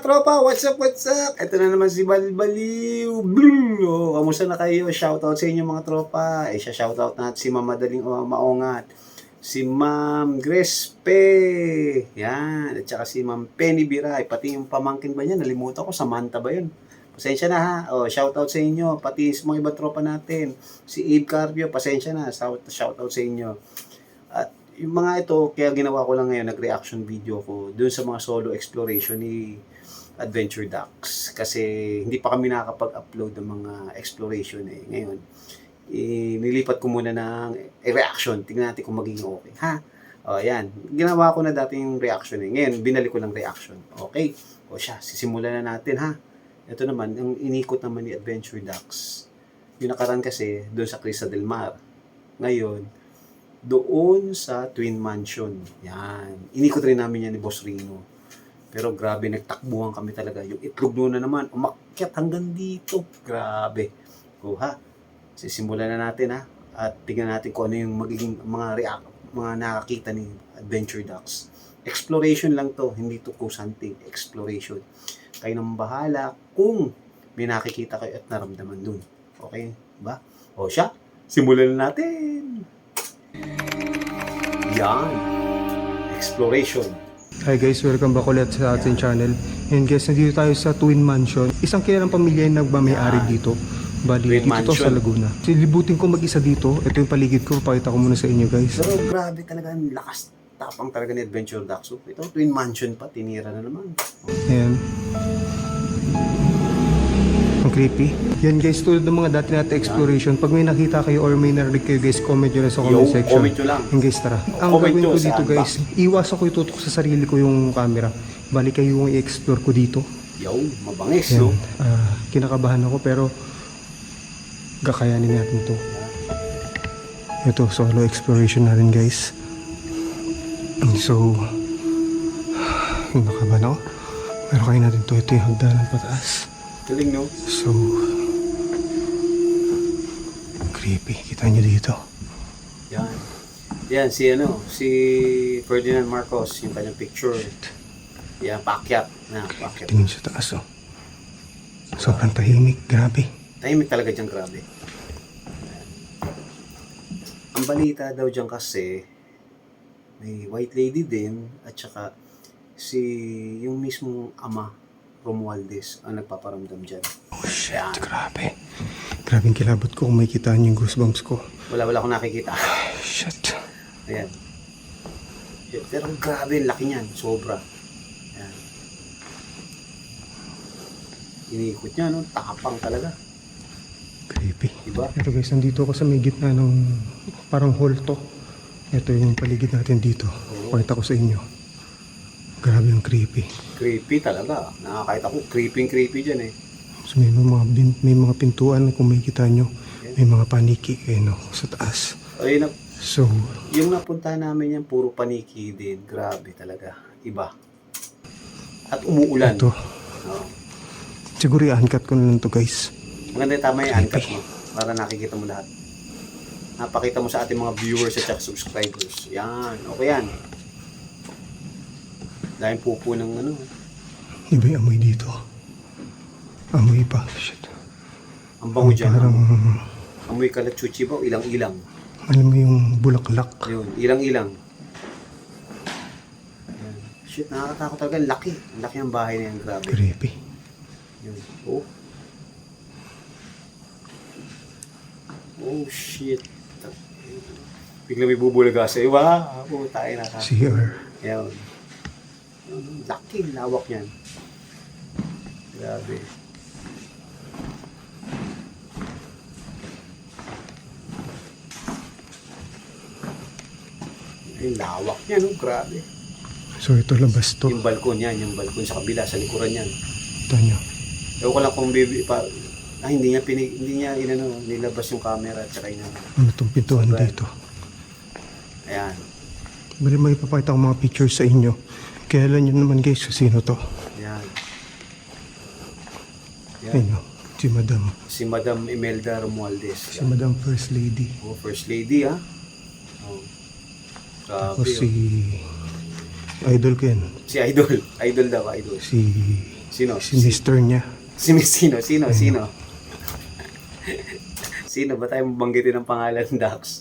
tropa, what's up, what's up? Ito na naman si Balbaliw. Boom! Oh, kamusta na kayo? Shoutout sa inyo mga tropa. Shoutout natin si Ma'am Madaling Maongat. Si Ma'am Grespe. Yan. At saka si Ma'am Penny Biray. Pati yung pamangkin ba niya? Nalimutan ko. Samantha ba yun? Pasensya na ha. Oh, shoutout sa inyo. Pati sa mga ibang tropa natin. Si Abe Carpio. Pasensya na. Shoutout sa inyo. At yung mga ito, kaya ginawa ko lang ngayon, nag-reaction video ko dun sa mga solo exploration ni Adventure Ducks. Kasi hindi pa kami nakakapag-upload ng mga exploration eh. Ngayon, nilipat ko muna ng reaction. Tingnan natin kung magiging okay. Ha? O, yan. Ginawa ko na dati yung reaction eh. Ngayon, binalik ko ng reaction. Okay? O siya, sisimulan na natin ha. Ito naman, ang inikot naman ni Adventure Ducks. Yung nakaraan kasi, doon sa Crista del Mar. Ngayon, doon sa Twin Mansion. Yan. Inikot rin namin yan ni Boss Rino. Pero grabe, nagtakbuhan kami talaga. Yung itlog na naman, umakyat hanggang dito. Grabe. O ha, sisimulan na natin ha. At tingnan natin kung ano yung magiging mga nakakita ni Adventure Ducks. Exploration lang to, hindi to kusanting. Exploration. Kayo nang bahala kung may nakikita kayo at naramdaman dun. Okay ba? O siya, simulan na natin. Yan. Exploration. Hi guys, welcome back ulit sa ating channel. And guys, nandito tayo sa Twin Mansion. Isang kilalang pamilya yung nagmamayari dito. Bali, Twin dito Mansion. to sa Laguna. Silibutin ko mag-isa dito. Ito yung paligid ko. Pakita ko muna sa inyo guys. Pero grabe talaga, ang lakas tapang talaga ni Adventure Ducks. So, ito, Twin Mansion pa, tinira na naman. Ayan. Ang creepy. Yan guys, tulad ng mga dati natin exploration. Pag may nakita kayo or may narinig kayo guys, comment nyo na sa comment section. Comment nyo lang. Yan guys, tara. Ang Comment gagawin nyo ko sa dito guys, unbox. iwasan ko itutok sa sarili ko yung camera. Bali kayo yung i-explore ko dito. Yo, mabangis, Yan. no? Kinakabahan ako pero kakayanin natin to. Ito, solo exploration natin guys. So, nakabahan ako. Pero kaya natin to. Ito yung hagdanan pataas. Galing, no? So, creepy. Kita nyo dito. Yan. Yan, si Ferdinand Marcos, yung kanyang picture. Yan, pakyat. Pakyat. Tingin sa taas oh. Sobrang tahimik. Grabe. Tahimik talaga dyan, grabe. Ang balita daw dyan kasi, may white lady din, at saka yung mismong ama, Romualdez, ang nagpaparamdam dyan. Oh shit, Ayan. grabe. Grabe yung kilabot ko kung may kitaan yung goosebumps ko. Wala akong nakikita. Shit. Ayan. Shit, pero grabe, laki niyan. Sobra. Ayan. Iniikot niya, no? Tapang talaga. Creepy. Diba? Ito guys, nandito ako sa may gitna ng parang hall to. Ito yung paligid natin dito. Pakita ko sa inyo. Grabe yung creepy. Creepy talaga. Nakakita ko, creepy dyan eh. So may mga pintuan kung may kita nyo. May mga paniki no, sa taas. Ayun, So, yung napunta namin yan, puro paniki din. Grabe talaga. Iba. At umuulan. ito. No? Siguro i-uncut ko na lang to guys. Maganda tama yung uncut mo. Para nakikita mo lahat. Napakita mo sa ating mga viewers at subscribers. Yan. Okay yan. Dahil pupo ng ano. Iba yung amoy dito. Amoy pa. Shit. Ang bango dyan. Parang, Amoy kalachuchi ba? Ilang-ilang. alam mo yung bulaklak. Yun. Ilang-ilang. Yan. Shit, nakakatakot talaga. Ang laki. Ang laki ng bahay na yan. Grabe. Creepy. Yun. Oh. Oh, shit. Bigla may bubulaga sa iba. Oh, tayo na ka. CR. Yan. Laki, lawak yan. Grabe. Ay, lawak yan, no? Grabe. So ito labas to. Yung balkon yan, yung balkon sa kabila, sa likuran yan. Ito nyo. Ewan ko lang kung hindi niya nilabas yung camera at saka yun. Ano itong pintuan Sobra. dito? Ayan. Bali may ipapakita ko mga pictures sa inyo. Kaya alam nyo naman guys kung sino to. Ayan. Ayun o. Si Madam. Si Madam Imelda Romualdez. Si Madam First Lady. Oh, First Lady, ha? Oh. Grabe, Tapos oh. si Idol ko yan. Si Idol. Idol daw, Idol. Si Sino? Si mister niya. Sino? Sino ba tayo mabanggitin ng pangalan, Dax?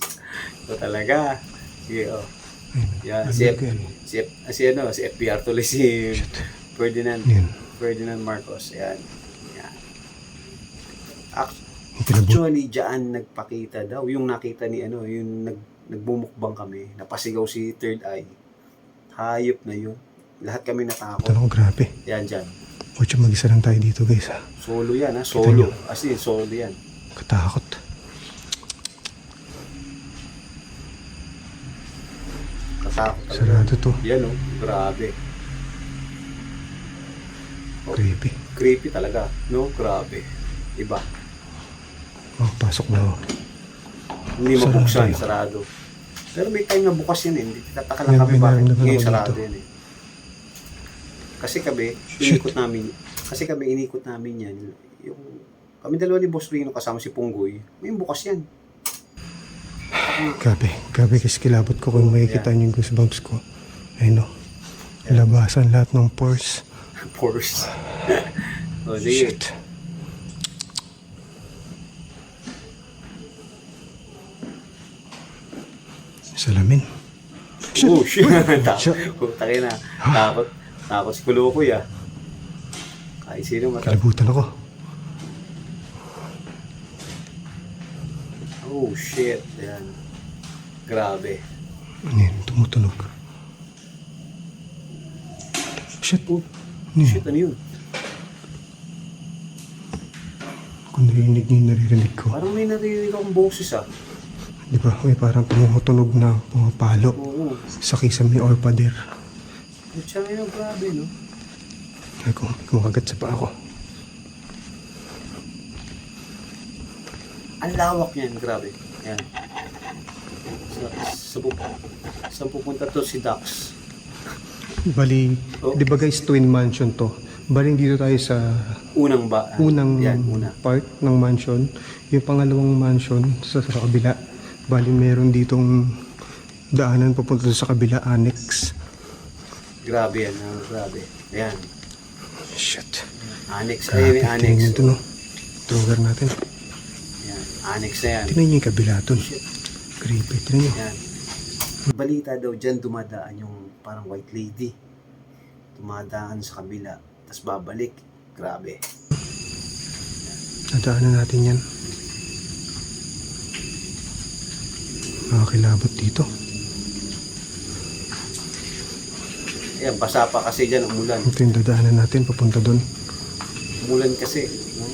Ito talaga. Sige, oh. Yan, si FPR tuloy, si Ferdinand. Yan. Ferdinand Marcos. Yan. Yan. Kilabot. Actually, diyan nagpakita daw. Yung nakita ni yung nagbumukbang kami. Napasigaw si Third Eye. Hayop na yun. Lahat kami natakot. Tanong, grabe. Yan dyan. Kotse, mag-isa lang tayo dito, guys, ha. Solo yan, ha? Kita Solo. nyo. As in, solo yan. Katakot. Katakot talaga. Sarado to. Yan, oh. Grabe. Creepy. Creepy talaga. No? Grabe. Iba. Oh, pasok na, oh. Hindi Sarado mabuksan. yun. Sarado. Pero may time na bukas yan, eh. Hindi tataka Yan, lang kami bakit. binaramdaman Ngayon, ako sarado dito. yan, eh. Kasi kami, Shit. inikot namin yan. Yung, kami dalawa ni Boss Rino kasama si Punggoy. May bukas yan. Grabe. Grabe kasi kilabot ko kung makikita niyo yung goosebumps ko. Ayun, oh. Labasan lahat ng pores. Pores. O, sige. Shit. Salamin. Shit. Oh, shit. Shit. Takay na. Takot si Kulukoy, ah. Kahit sino Kilabutan ako. Oh, shit. Yan. Grabe. Ano yun? Tumutunog. Shit. Oh, Ano yun? shit, ano yun? Kung narinig niyo yung naririnig ko. Parang may narinig akong boses, ah. Di ba? May parang tumutunog na pumapalo Oo. sa kisame or pader. Siya ngayon, grabe, no? Ay, kumakagat sa paa ko. Ang lawak niyan, grabe. Yan. Saan pupunta to si Dax? Bali, Oh. di ba guys, twin mansion to? Bali, dito tayo sa Unang ba? unang Yan, una. part ng mansion. Yung pangalawang mansion sa kabila. Bali, meron ditong daanan papunta sa kabila, annex. Grabe yan, grabe. Ayan. Shit. Annex. Grabe, Ayun yung annex. tingnan nyo to, no? Truger natin. Yan. Annex na yan. Tingnan nyo yung kabila to. Shit. Creepy. Tingnan nyo. Yan. Balita daw dyan dumadaan yung parang white lady. Dumadaan sa kabila. Tapos babalik. Grabe. Nadaanan natin yan. Nakakilabot dito. Ayan, basa pa kasi dyan, umulan. Ito yung dadaanan natin papunta doon. Umulan kasi. No?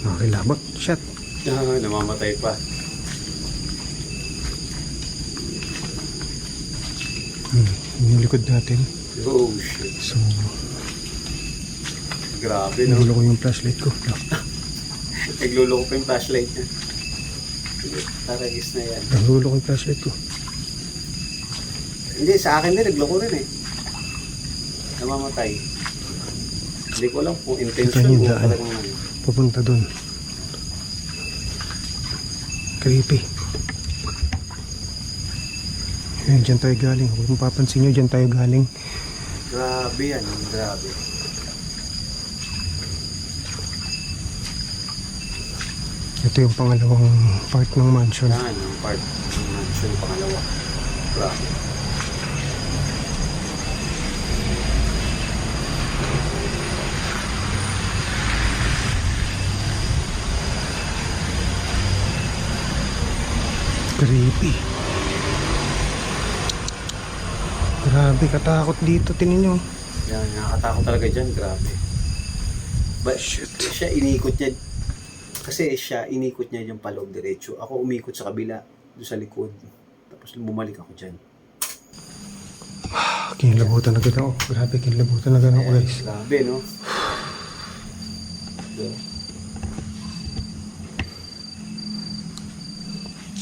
Nakakilabot. Shit. Namamatay pa. Yung likod natin. Oh, shit. So, Grabe, no? nagulo ko yung flashlight ko. Nagluloko pa yung flashlight niya. Taragis na yan. Nagulo ko yung flashlight ko. Hindi, sa akin din, nagloko rin eh. Namamatay. Hindi ko alam kung Kita intention niyo yung o daan. talagang ano. Papunta doon. Creepy. Ayan, dyan tayo galing. Kung mapapansin nyo, dyan tayo galing. Grabe yan, grabe. Ito yung pangalawang part ng mansion. Yan, yung part ng mansion, pangalawa. Grabe. Creepy. Grabe, katakot dito. Tingnan nyo. Yan, nakakatakot talaga dyan, grabe. But siya inikot niya, kasi siya inikot niya yung paloob diretso. Ako umikot sa kabila, doon sa likod. Tapos bumalik ako dyan. Kinilabutan agad ako. Grabe, kinilabutan agad ako, guys. Grabe, no?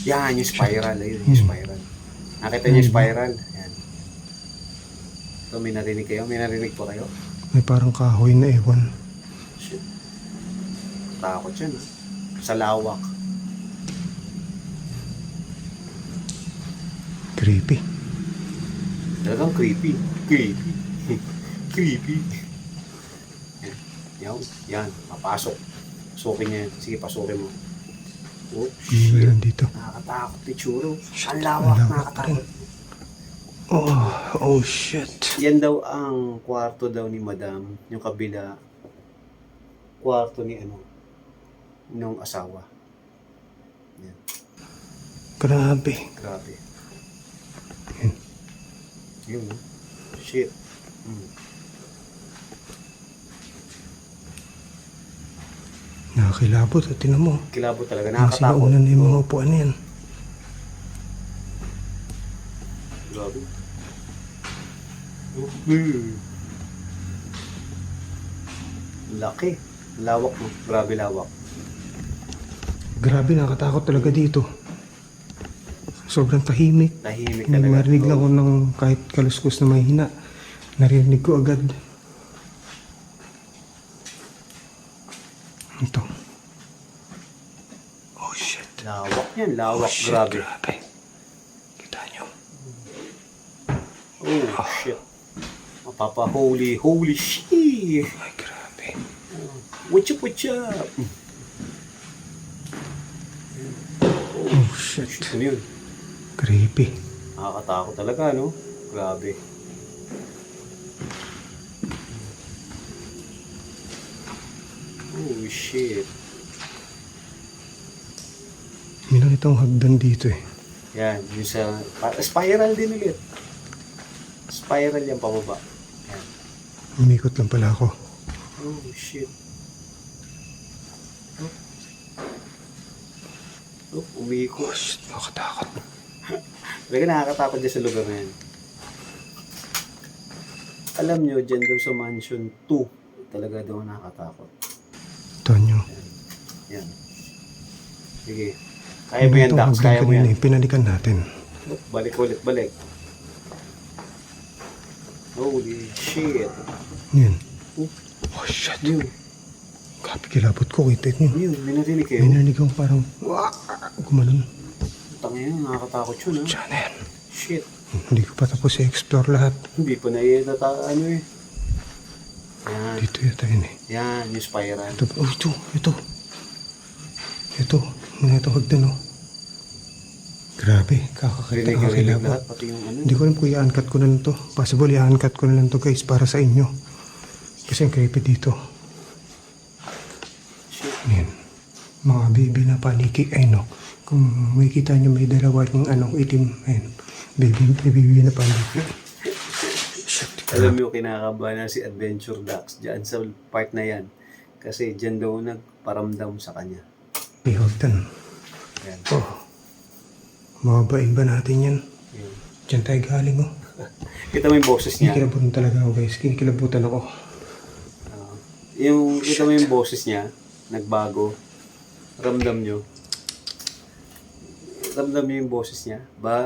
Yan, yung spiral. Ayun, yung spiral. Nakita niyo yung spiral? Yan. So, may narinig kayo? May narinig po kayo? May parang kahoy na ewan. Shit. Takot yan, ha? Sa lawak. Creepy. Talagang creepy. Creepy. Creepy. Yan. Yan. Papasok. Pasukin niya yan. Sige, pasukin mo. Oh, Ano shit. meron dito? Nakakatakot, Pichuro. Shit, Ang lawak, ang lawak nakakatakot. Oh shit. Yan daw ang kwarto daw ni Madam. Yung kabila. Kwarto ni nung asawa. Yan. Grabe. Grabe. Yan. Yun, no? Shit. Nakakilabot at tinan mo. Kilabo talaga. Kasi Nakakatakot. nauna na yung mga upuan na yan. Grabe. Laki. Lawak, no? Grabe lawak. Grabe, nakakatakot talaga dito. Sobrang tahimik. Tahimik Hindi talaga. marinig lang ako ng kahit kaluskos na mahina. Narinig ko agad. Ito. Oh shit. Lawak yan. Lawak. Oh shit, Grabe. grabe. Kita nyo. Oh, shit. Mapapa-holy. Holy shit. Ay, grabe. What's up, what's up? Oh shit. Shit, ano yun? Creepy. Nakakatakot talaga, no? Grabe. Oh, shit. Meron itong hagdan dito eh. Yan, yung sa... Spiral din ulit. Spiral yan pababa. Yan. Umikot lang pala ako. Oh, shit. Oh, umiikot. Oh shit, nakakatakot. Talaga nakakatakot dyan sa lugar na yan. Alam nyo, dyan daw sa Mansion 2, talaga daw nakakatakot. Tonyo. Yan. Sige. Kaya mo yan, Dax. Kaya mo yan. Pinalikan natin. Oh, balik ulit, balik. Holy shit. Yan. Oh, Oh shit. yun. Grabe, kilabot ko. Kita nyo. Yun, may narinig kayo. May narinig akong parang gumanon. Tangin, nakakatakot yun, ha? Diyan na yan. Shit. Hindi ko pa tapos i-explore lahat. Hindi pa na yun ano eh. Yan. Dito yata yun eh. Yan, yung spiral. Ito, oh, ito. Ito, mga ito hagdan oh. Grabe, Rinig yung rinig kakakilabot. lahat, pati yung ano. Hindi ko alam kung i-uncut ko na lang to. Possible i-uncut ko na lang to guys para sa inyo. Kasi ang creepy dito. Shit. Yan. Mga baby na paniki. Ay no. Kung makikita nyo may dalawa yung itim. Ayun. Baby na paniki. Shit. Alam mo, kinakabahan na si Adventure Dax dyan sa part na yan. Kasi dyan daw nagparamdam sa kanya. May hagdan. Yan. Oh. Mababain ba natin yan? Yan. Diyan tayo galing oh. Kita mo yung boses niya. Kinikilabutan talaga ako guys. Kinikilabutan ako. Yung kita mo yung boses niya, nagbago. Ramdam nyo. Ramdam nyo yung boses niya.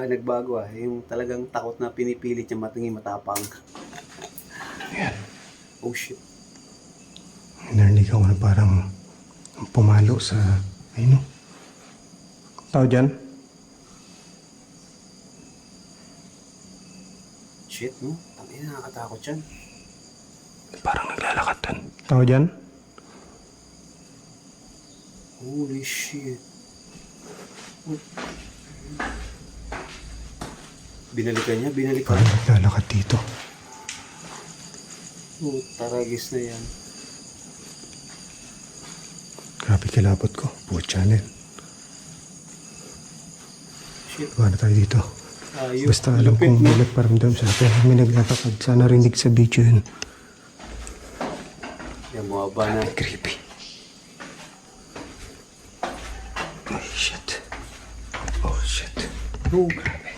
Nagbago ah. Yung talagang takot na pinipilit niya matingin matapang. Yan. Oh shit. Narinig ako na parang pumalo sa... Ayun oh. Tao dyan? Shit, no? Tangin, nakakatakot yan. Parang naglalakad dun. Tao dyan? Holy shit. Oh. Binalikan niya, binalikan. Parang naglalakad dito. Oh, taragis na yan. Grabe kilabot ko. Buot channel. Shit. Gawa na tayo dito. Ayun. Basta alam kong may nagparamdam sa akin. May naglalakad. Sana rinig sa video yun. Yan, mababa na. Creepy. Ay, shit. Oh, shit. Oh,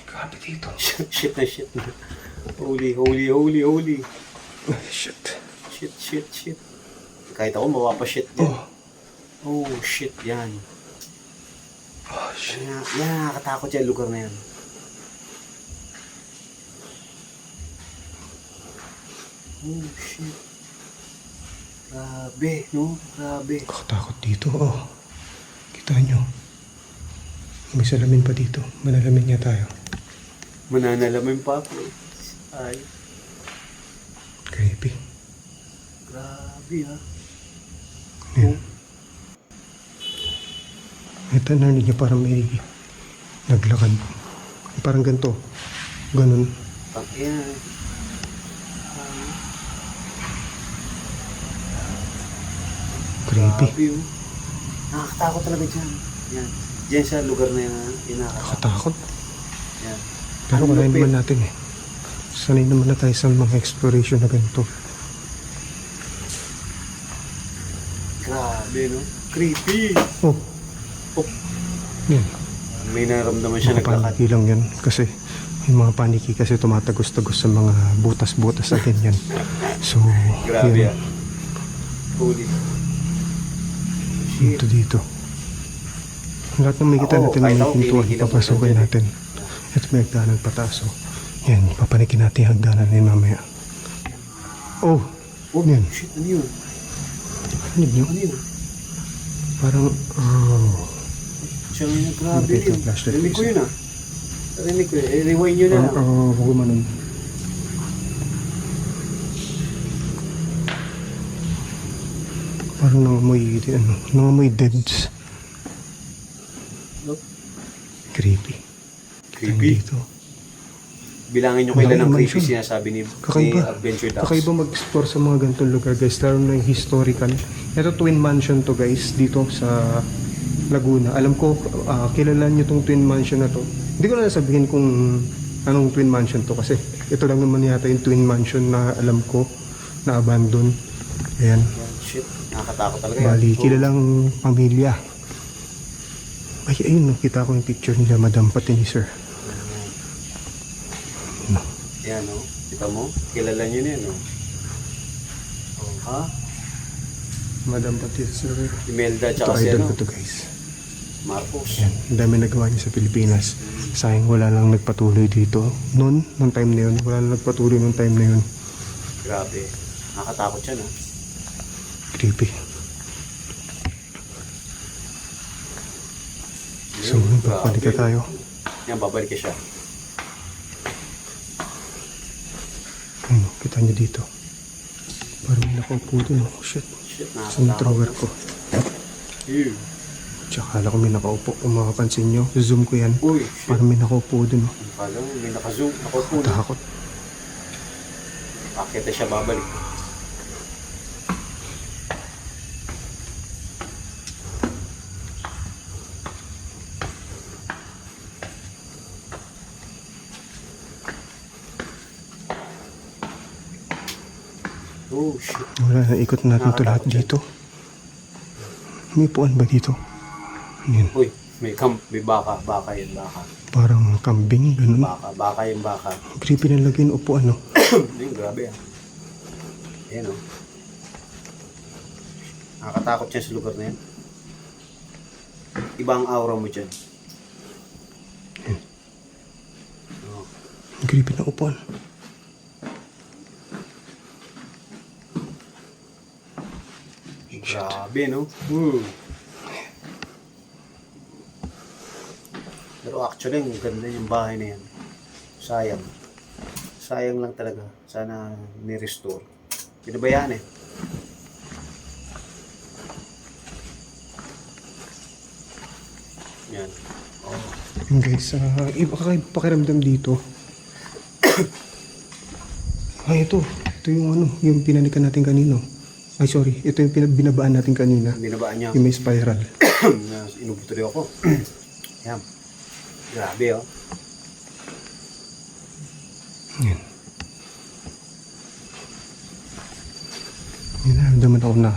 Grabe dito. shit na shit na. Holy, holy, holy, holy. Ay, shit. Shit, shit, shit. Kahit ako mapapa-shit din. Oh. Oh, shit, yan. Oh, shit. Yan, nakakatakot yan, lugar na yan. Oh, shit. Grabe, no? Grabe. Nakatakot dito, oh. Kita nyo. May salamin pa dito. Malalamin niya tayo. Mananalamin pa ako. Ay, Creepy. grabe ha. Yan. Ito, narinig niya parang may naglakad. Parang ganito. Ganun. Pang yan. Creepy. Grabe oh. Nakakatakot talaga dyan. Yan. Diyan sa lugar na yan, inakatakot. Nakatakot. Yan. Pero Ang kaya lupit. naman natin eh. Sanay naman na tayo sa mga exploration na ganito. Grabe no. Creepy. Oh. Oh. Yan. May naramdaman siya Mga naglakad. paniki lang yan. Kasi yung mga paniki kasi tumatagos-tagos sa mga butas-butas na ganyan. So, Grabe yan. ah. Holy. Shit. Dito dito. Lahat ng may kita Oo, natin na kahit may ako, pintuan, kinikilabutan papasukin dyan eh. natin. Ito may hagdanan pataas. Oh. Yan, papanikin natin yung hagdanan din mamaya. Oh, Oh, yan. shit. Ano yun? Narinig nyo? Ano yun? Parang, oh. Siya nga, grabe Bakit yun. yung flashlight Narinig ko isa? yun ah. Narinig ko eh. Rewind nyo na lang. Huwag gumanon. Parang nangamoy deads. Look. Creepy. Creepy. Dito. Bilangin nyo kailan ng Malaki creepy mansion. sinasabi ni Kakaiba. Adventure Ducks. Kakaiba mag-explore sa mga ganitong lugar guys. Lalo na yung historical. Ito twin mansion to guys. Dito sa Laguna. Alam ko, kilala nyo tong twin mansion na to. Hindi ko na sabihin kung anong twin mansion to. Kasi ito lang naman yata yung twin mansion na alam ko na abandon. Ayan. Shit, nakakatakot talaga yan. Bali, Oh. kilalang pamilya. Ay, ayun, nakita ko yung picture nila, Madam pati ni Sir. No. Yan no. Kita mo? Kilala nyo na yan no. Oh, ha? Madam pati si Sir. Imelda Ito tsaka si idol ano? ko to guys. Marcos. Yan, ang dami nagawa niya sa Pilipinas. Sayang wala lang nagpatuloy dito. Noon, nung time na yun, wala lang nagpatuloy nung time na yun. Grabe. Nakakatakot siya no. Creepy. So, babalik na tayo. Yan, babalik ka siya. Ano, kita niyo dito. Parang may nakaupo dun. Oh, shit. Shit, Sa drawer ko. Ew. Tsaka akala ko may nakaupo. Kung makapansin nyo, zoom ko yan. Uy, shit. Parang may nakaupo dun. Oh. Parang may naka-zoom. Nakaupo na. Takot. Bakit na siya babalik? Oh, shit. Wala na, ikot natin to lahat Nakakatakot dito. May puan ba dito? Yan. Uy, may baka. Baka yun, baka. Parang kambing, ganun. Baka yung baka. Creepy na lagyan upuan, no? Ayun, grabe ah. Ayan o. Nakakatakot siya sa lugar na yan. Iba ang aura mo dyan. Oh, Creepy na upuan. grabe no? Pero actually, ang ganda yung bahay na yan. Sayang. Sayang lang talaga. Sana ni-restore. Pinabayaan eh. Yan. Oh. Yun guys, iba pakiramdam dito. Ay, ito. Ito yung ano, yung pinanikan natin kanino. Ay, sorry. Ito yung binabaan natin kanina. Binabaan niya. Yung may spiral. Inubutuloy ako. Yan. Grabe oh. Yan. Yung naramdaman ako na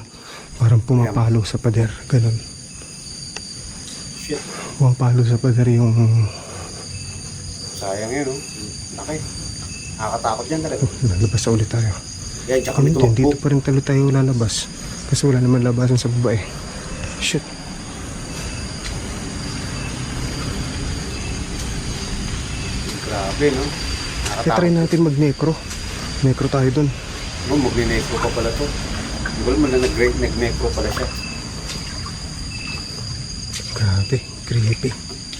parang pumapalo sa pader. Ganon. Shit. Pumapalo sa pader yung... Sayang yun oh. Laki. Nakakatakot yan talaga. Lalabas sa ulit tayo. Yan, tsaka Kami may din, dito tumakbo. pa rin tayo lalabas. Kasi wala naman labasan sa baba eh. Shit. Grabe no. Kaya Nakakatakot. try natin mag-necro. Necro tayo dun. Oh, magne-necro pa pala to. Hindi ko alam na nag-necro pala siya. Grabe, creepy.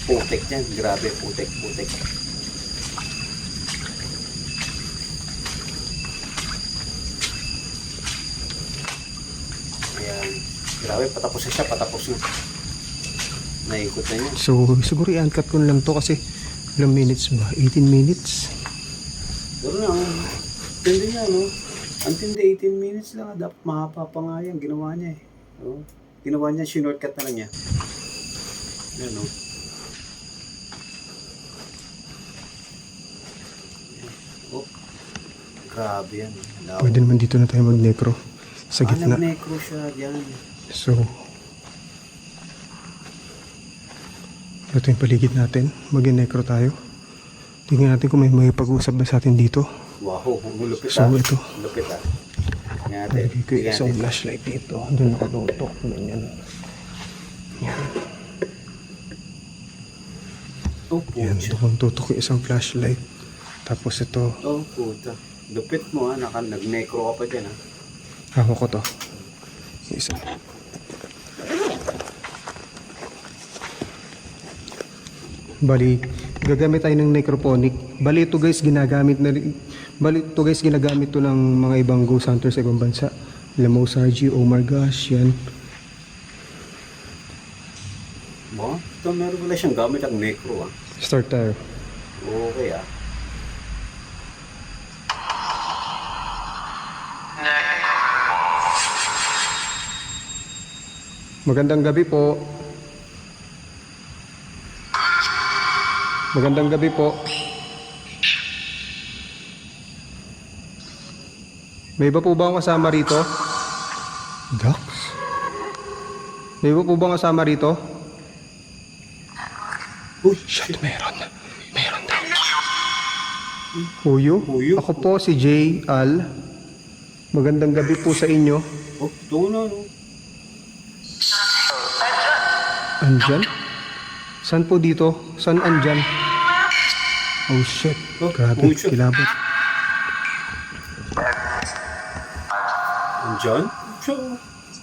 Putek yan. Grabe, putek. Grabe, patapos na siya, patapos na. Naikot na niya. So, siguro i-uncut ko na lang to kasi ilang minutes ba? 18 minutes? Pero na, tindi niya, no? Ang tindi, 18 minutes lang. Dapat mahaba pa nga yan. Ginawa niya eh. Oh. Ginawa niya, shortcut na lang niya. Yan, no? Oh. Grabe yan. Lawak. Pwede naman dito na tayo mag-necro. Sa gitna. Nag-necro siya dyan. So, ito yung paligid natin. Mag-necro tayo. Tingnan natin kung may pag-uusap ba sa atin dito. Wow, ang lupit So, ito. Lupit Tingnan natin. Lagay ko yung isang flashlight dito. Doon nakatutok. Ganyan. Yan. Oh, Yan. puta. Doon tutok yung isang flashlight. Tapos ito. Oh, puta. Lupit mo ha. Nag-necro ka pa dyan ha. Hawak ko to. Yung isa. Bali, gagamit tayo ng necroponic. Bali ito guys, ginagamit na rin. Bali ito guys, ginagamit to ng mga ibang ghost hunters sa ibang bansa. Lamo Sargi, oh my gosh, yan. Ba? Ito meron pala siyang gamit ang necro ha. Start tayo. Okay ah. Magandang gabi po. Magandang gabi po. May iba po ba akong kasama rito? Dax? May iba po ba akong kasama rito? Uy, Shit, meron. Meron daw. Huyo? Huyo? Ako po si Jay Al. Magandang gabi po sa inyo. oh, ito na no. Andyan? Saan po dito? Saan andyan? Oh shit. Oh, Grabe, oh, shit. kilabot. Andyan? Siya.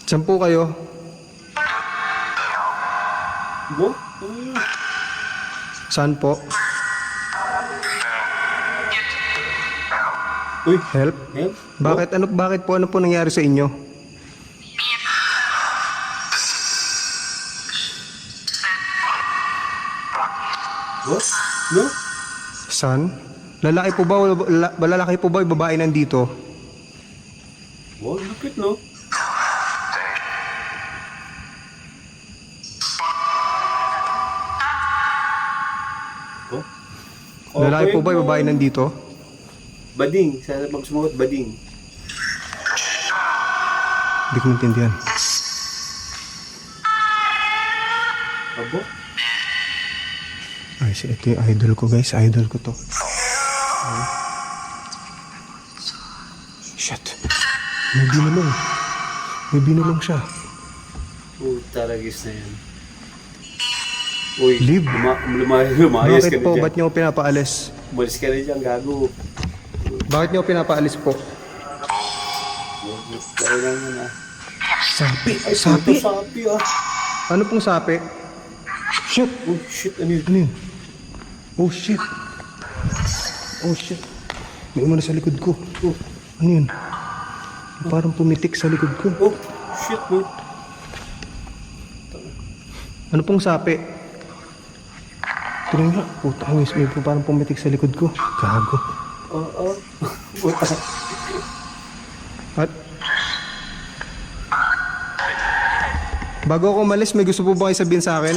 Saan po kayo? Ba? Saan po? Uy, Help? help? Bakit po? Ano po nangyari sa inyo? What? No? Saan? Lalaki po ba? Lalaki po ba yung babae nandito? Wow, lupit no? Oh? Lalaki po ba yung babae no? nandito? Bading, sa pag sumagot, bading. Hindi ko maintindihan. Abo? Ay, ito yung idol ko guys. Idol ko to. Shit. May binulong. May binulong siya. Puta, ragis na yan. Uy, Liv. lumayas ka Bakit na po? dyan. Ba't niyo ako pinapaalis? Umalis ka na dyan, gago. Bakit niyo ako pinapaalis po? Kaya lang yun ah. Sapi. Ay, Sapi? puto sapi ah. Ano pong sapi? Shit. Oh shit, ano yun? Ano yun? Oh shit. Oh shit. May umano sa likod ko. Oh, Ano yun? Parang pumitik sa likod ko. oh shit no. Ano pong sapi? Tingnan nga. Puta, may parang pumitik sa likod ko. Gago. Oo. Puta. At bago ako umalis, may gusto po ba kayo sabihin sa akin?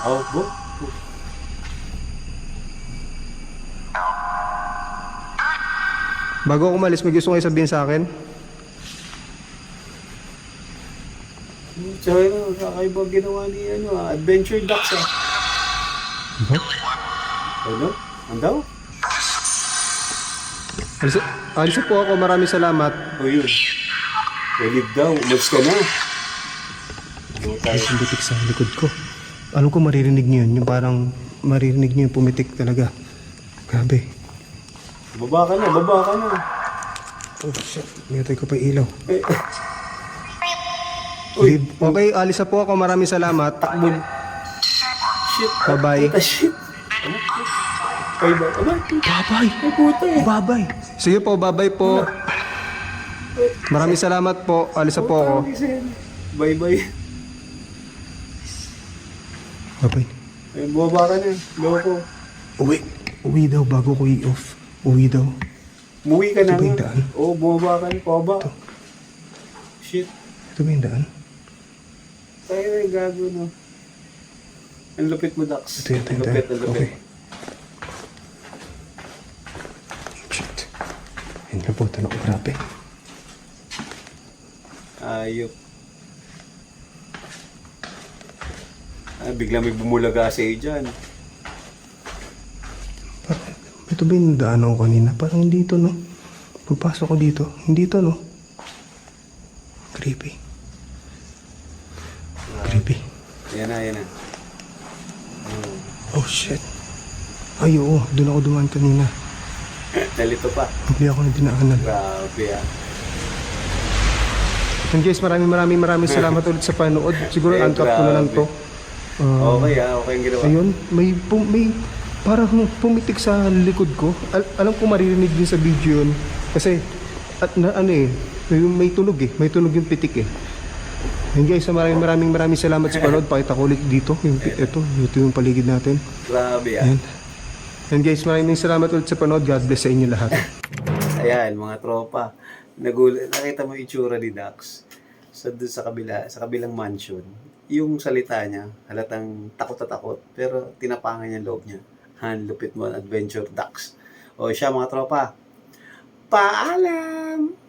Oh, bo. Bago ako umalis, may gusto kayo sabihin sa akin? Tsaka yun, kakaiba ginawa ni Adventure Ducks ah. Ano? Andaw? Alis po ako, maraming salamat. Oh yun. Live daw, umalis ka na. Ay, pumitik sa likod ko. Alam ko maririnig niyo yun, yung parang maririnig niyo yung pumitik talaga. Grabe. Baba ka na, baba ka na. Oh shit, niyatay ko pa yung ilaw. Eh, Uy, Okay, alis na po ako, maraming salamat. takbo. Shit. Bye-bye. Puta, shit. Ano? Ay, ba? Abay, Babay! ay, puta eh. Babay! Sige po, babay po. Maraming salamat po. Alis na po ako. Puta, Bye-bye. Babay. Ay, bumaba ka na. Loko. Uwi daw bago ko i-off. Uwi daw. Muwi ka na Ito ba yung nga. daan? Oo, bumaba ka na. Paba. Ito. Shit. Ito ba yung daan? Tayo na yung gago, no? Ang lupit mo, Dax. Ito Ang lupit, ang lupit. Okay. Shit. Ayun, nabutan ako. Grabe. Ayop. Bigla may bumulaga sa'yo dyan. Parang, ito ba yung daan ako kanina? Parang hindi ito, no? Pagpasok ko dito, hindi ito, no? Creepy. Creepy. Yan na, yan na. Oh, shit. Ay, oo. Doon ako dumaan kanina. Nalito pa. Hindi ako na dinaanan. Grabe, ah. And guys, maraming salamat ulit sa panood. Siguro Eh, uncut ko na lang to. Okay, okay ang ginawa. Ayun, may parang pumitik sa likod ko. Alam ko maririnig din sa video yun. Kasi, may tunog eh. May tunog yung pitik eh. And guys, maraming salamat sa panood. Pakita ko ulit dito. Ito yung paligid natin. Grabe, ah. Ayan. And guys, maraming salamat ulit sa panood. God bless sa inyo lahat. Ayan, mga tropa. Nakita mo yung itsura ni Dax doon sa kabilang mansion. Yung salita niya, halatang takot na takot, pero tinapangan niya ang loob niya. Han, lupit mo, adventure Dax. O siya, mga tropa. Paalam!